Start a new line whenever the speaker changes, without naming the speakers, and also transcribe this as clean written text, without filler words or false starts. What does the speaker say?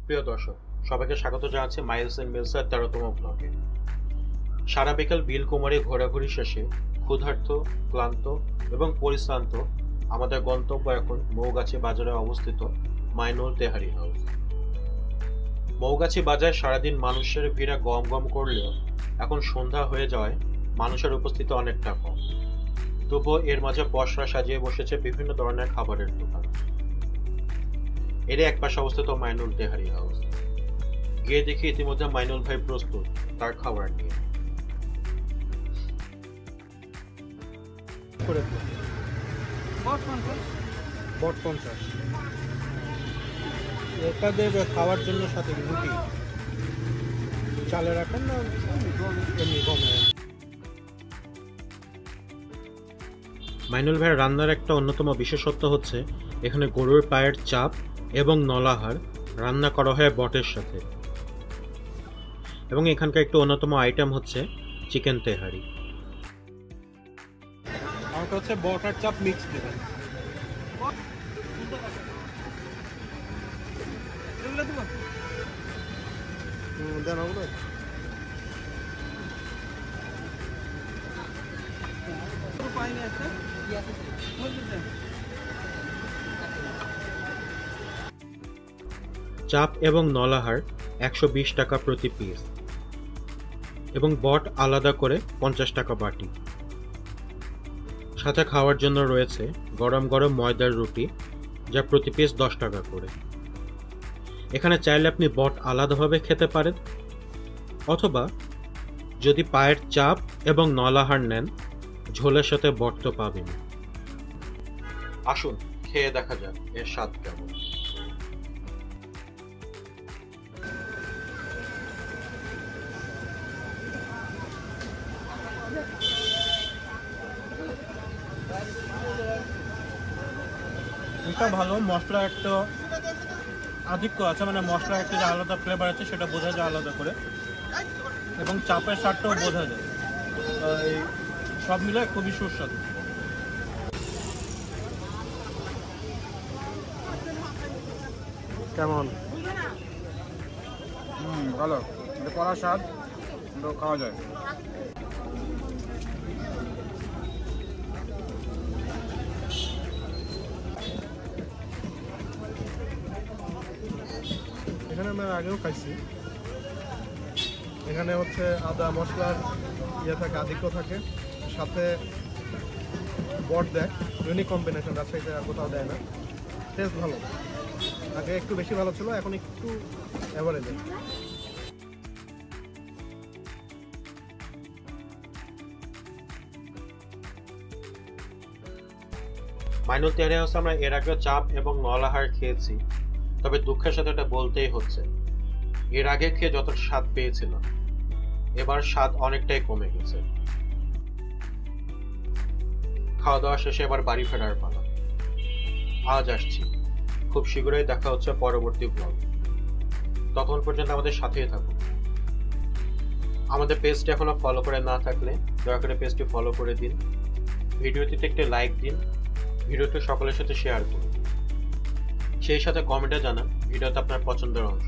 প্রিয় দর্শক, সবাইকে স্বাগত জানাচ্ছি মাইলস এন্ড মিলসের ১৩তম ব্লগে। সারা বিকেল বিলকুমারী ঘোরাঘুরি শেষে ক্ষুধার্ত, ক্লান্ত এবং পরিশ্রান্ত আমাদের গন্তব্য এখন মৌগাছি বাজারে অবস্থিত মাইনুল তেহারি হাউস। মৌগাছি বাজার সারাদিন মানুষের ভিড়ে গম গম করলেও এখন সন্ধ্যা হয়ে যাওয়ায় মানুষের উপস্থিতি অনেকটা কম। তবুও এর মাঝে পসরা সাজিয়ে বসেছে বিভিন্ন ধরনের খাবারের দোকান। এর এক পাশে অবস্থিত মাইনুল তেহারি হাউস। গিয়ে দেখি ইতিমধ্যে মাইনুল ভাই প্রস্তুত তার খাবার নিয়ে।
বট 50 এটাদের খাওয়ার জন্য সাথে রুটি চালে রাখেন না এমনি গমে?
মাইনুল ভাইয়ের রান্নার একটা অন্যতম বিশেষত্ব হচ্ছে এখানে গরুর পায়ের চাপ এবং নলাহার রান্না করা হয় বটের সাথে, এবং এখানকার একটু অন্যতম আইটেম হচ্ছে চিকেন তেহারি।
আমাকে হচ্ছে বট আর চাপ মিক্স দেবেন। দেন ওগুলো
চাপ এবং নলাহার ১২০ টাকা প্রতি পিস, এবং বট আলাদা করে ৫০ টাকা বাটি। সাথে খাওয়ার জন্য রয়েছে গরম গরম ময়দার রুটি, যা প্রতি পিস ১০ টাকা করে। এখানে চাইলে আপনি বট আলাদাভাবে খেতে পারেন, অথবা যদি পায়ের চাপ এবং নলাহার নেন, ঝোলের সাথে বট তো পাবেন। আসুন খেয়ে দেখা যাক এর স্বাদ কেমন।
এটা ভালো, মশলা একটা আধিক্য আছে, মানে মশলা একটা যে আলাদা ফ্লেভার আছে সেটা বোঝা যায় আলাদা করে, এবং চাপের স্বাদটাও বোঝা যায়। এই সব মিলে খুবই সুস্বাদু। কেমন?
ভালো, এটা কড়া স্বাদ, এটা খাওয়া যায়।
এখানে আমরা আগেও খাইছি। এখানে হচ্ছে আদা মশলার থাকে, আধিক্য থাকে, সাথে বট দেয়। ইউনিক কম্বিনেশন, রাজশাহীতে আর কোথাও দেয় না। টেস্ট ভালো, আগে একটু বেশি ভালো ছিল, এখন একটু অ্যাভারেজে।
মাইনুল তেহারি হাউসে আমরা এর আগে চাপ এবং নলাহার খেয়েছি, তবে দুঃখের সাথে এটা বলতেই হচ্ছে, এর আগে খেয়ে যত স্বাদ পেয়েছিলাম, এবার স্বাদ অনেকটাই কমে গেছে। খাওয়া দাওয়া শেষে এবার বাড়ি ফেরার পালা। আজ আসছি, খুব শীঘ্রই দেখা হচ্ছে পরবর্তী ব্লগ। তখন পর্যন্ত আমাদের সাথেই থাকুন। আমাদের পেজটি এখনো ফলো করে না থাকলে দয়া করে পেজটি ফলো করে দিন, ভিডিওটিতে একটি লাইক দিন, ভিডিওটি সকলের সাথে শেয়ার করুন, সেই সাথে কমেন্টে জানান ভিডিওতে আপনার পছন্দের অংশ।